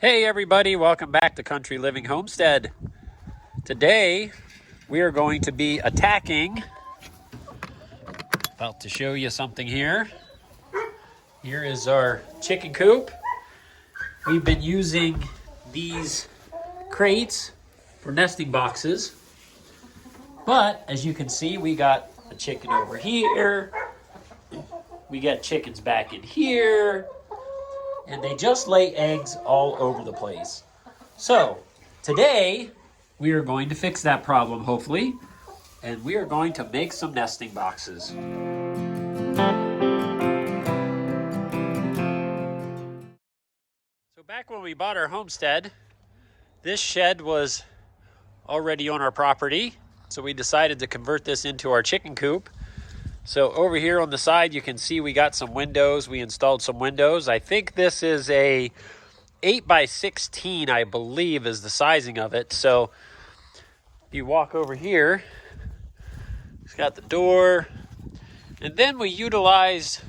Hey everybody, welcome back to Country Living Homestead. Today we are going to be attacking, about to show you something here. Here is our chicken coop. We've been using these crates for nesting boxes, but as you can see, we got a chicken over here. We got chickens back in here, and they just lay eggs all over the place. So today we are going to fix that problem, hopefully, and we are going to make some nesting boxes. So back when we bought our homestead, this shed was already on our property, so we decided to convert this into our chicken coop. So over here on the side, you can see we got some windows. We installed some windows. I think this is a 8x16, I believe, is the sizing of it. So if you walk over here, it's got the door. And then we utilized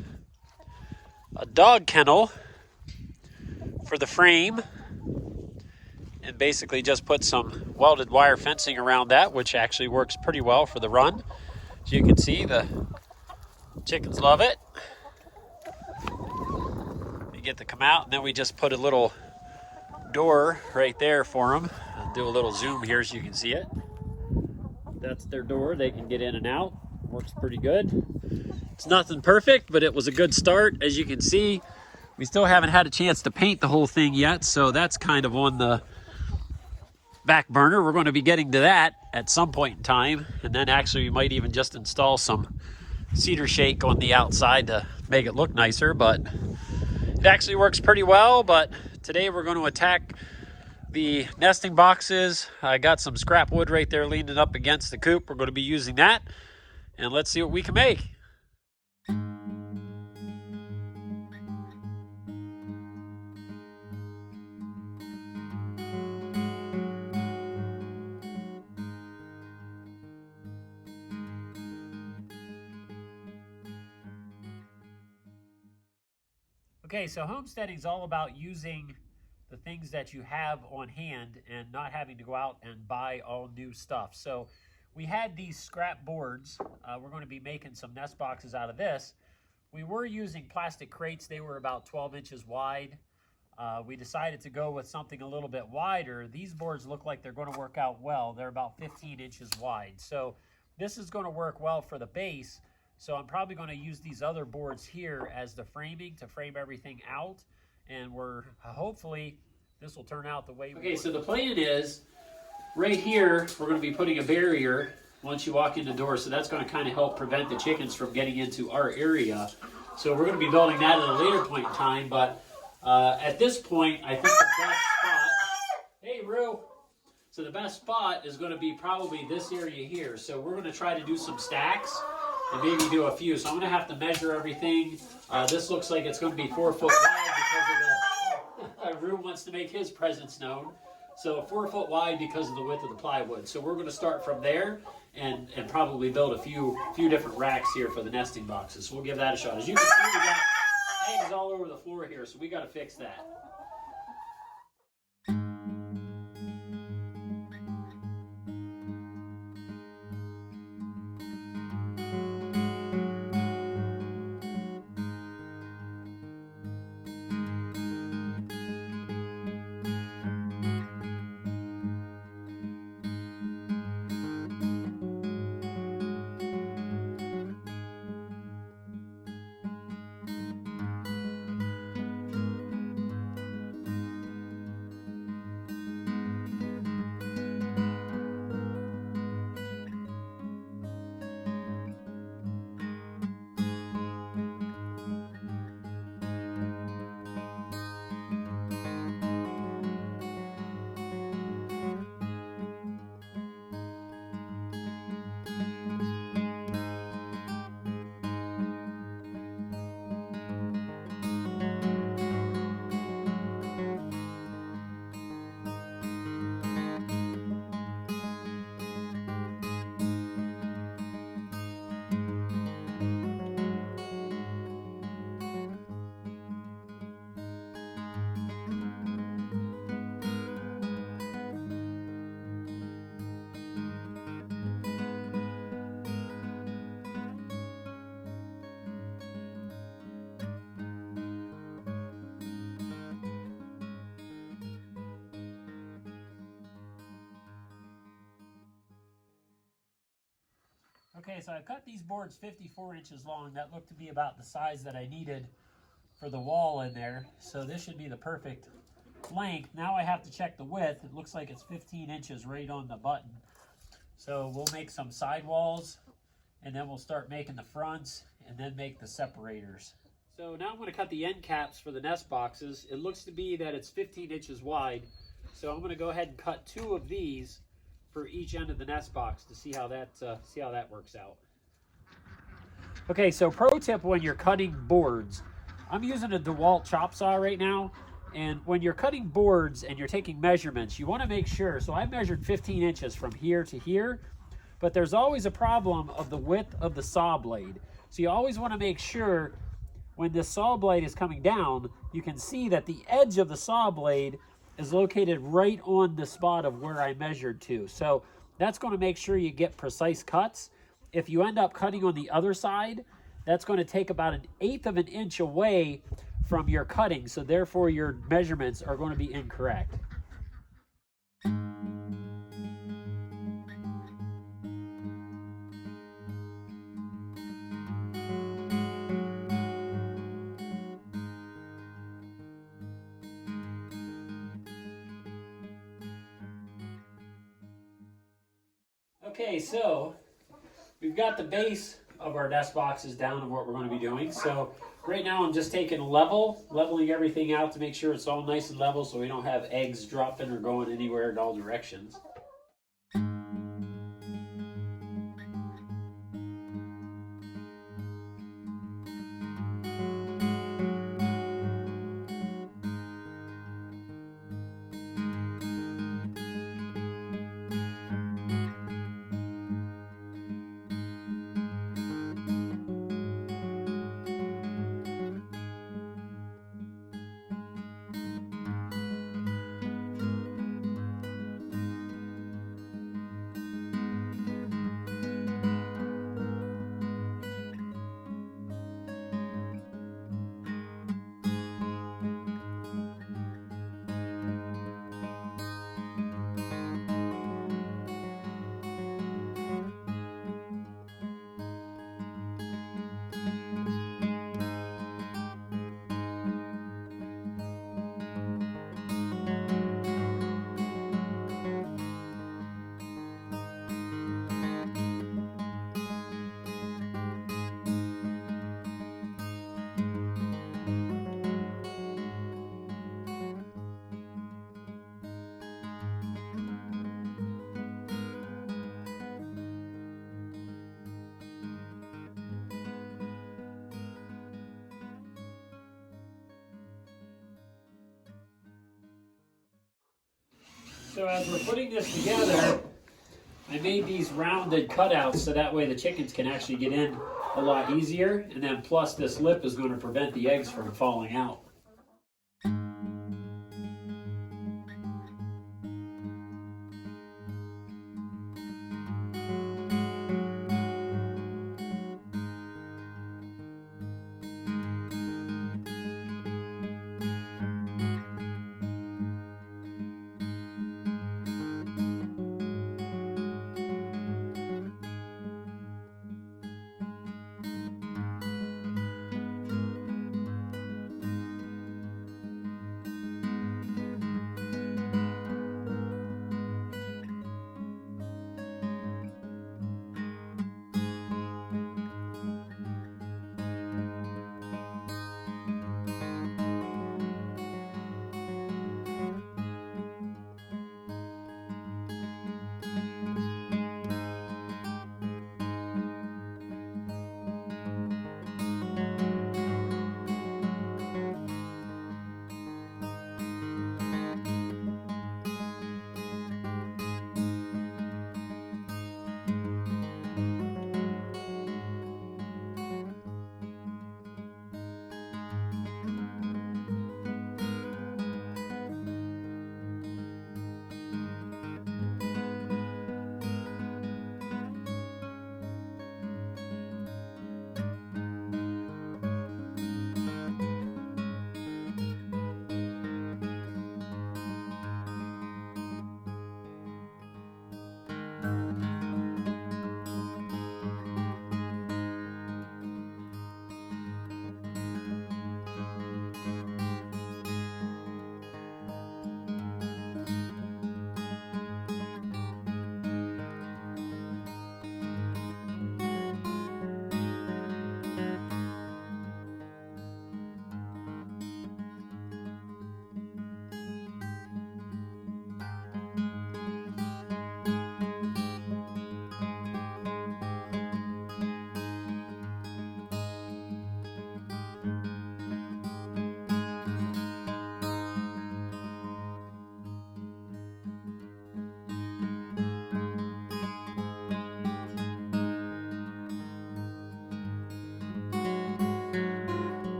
a dog kennel for the frame and basically just put some welded wire fencing around that, which actually works pretty well for the run. As you can see, the chickens love it. You get to come out, and then we just put a little door right there for them. I'll do a little zoom here so you can see it. That's their door. They can get in and out. Works pretty good. It's nothing perfect, but it was a good start. As you can see, we still haven't had a chance to paint the whole thing yet, so that's kind of on the back burner. We're going to be getting to that at some point in time, and then actually we might even just install some cedar shake on the outside to make it look nicer, but it actually works pretty well. But today we're going to attack the nesting boxes. I got some scrap wood right there leaning up against the coop. We're going to be using that, and let's see what we can make. Okay, so homesteading is all about using the things that you have on hand and not having to go out and buy all new stuff. So we had these scrap boards. We're going to be making some nest boxes out of this. We were using plastic crates. They were about 12 inches wide. We decided to go with something a little bit wider. These boards look like they're going to work out well. They're about 15 inches wide. So this is going to work well for the base. So I'm probably going to use these other boards here as the framing to frame everything out. And we're hopefully this will turn out the way we want. Okay, so the plan is right here, we're going to be putting a barrier once you walk in the door. So that's going to kind of help prevent the chickens from getting into our area. So we're going to be building that at a later point in time. But at this point, I think the best spot, hey, Rue. So the best spot is going to be probably this area here. So we're going to try to do some stacks and maybe do a few. So I'm going to have to measure everything. This looks like it's going to be 4 foot wide because of the Rue wants to make his presence known. So 4 foot wide because of the width of the plywood. So we're going to start from there and probably build a few different racks here for the nesting boxes. So we'll give that a shot. As you can see, we got eggs all over the floor here, so we got to fix that. Okay, so I cut these boards 54 inches long. That looked to be about the size that I needed for the wall in there. So this should be the perfect length. Now I have to check the width. It looks like it's 15 inches right on the button. So we'll make some sidewalls, and then we'll start making the fronts, and then make the separators. So now I'm going to cut the end caps for the nest boxes. It looks to be that it's 15 inches wide. So I'm going to go ahead and cut 2 of these for each end of the nest box to see how that works out. Okay, so pro tip when you're cutting boards, I'm using a DeWalt chop saw right now, and when you're cutting boards and you're taking measurements, you want to make sure, so I measured 15 inches from here to here, but there's always a problem of the width of the saw blade. So you always want to make sure when this saw blade is coming down, you can see that the edge of the saw blade is located right on the spot of where I measured to. So that's going to make sure you get precise cuts. If you end up cutting on the other side, that's going to take about 1/8 of an inch away from your cutting. So therefore your measurements are going to be incorrect. Okay, so we've got the base of our nest boxes down to what we're going to be doing. So right now I'm just taking leveling everything out to make sure it's all nice and level so we don't have eggs dropping or going anywhere in all directions. So as we're putting this together, I made these rounded cutouts so that way the chickens can actually get in a lot easier, and then plus this lip is going to prevent the eggs from falling out.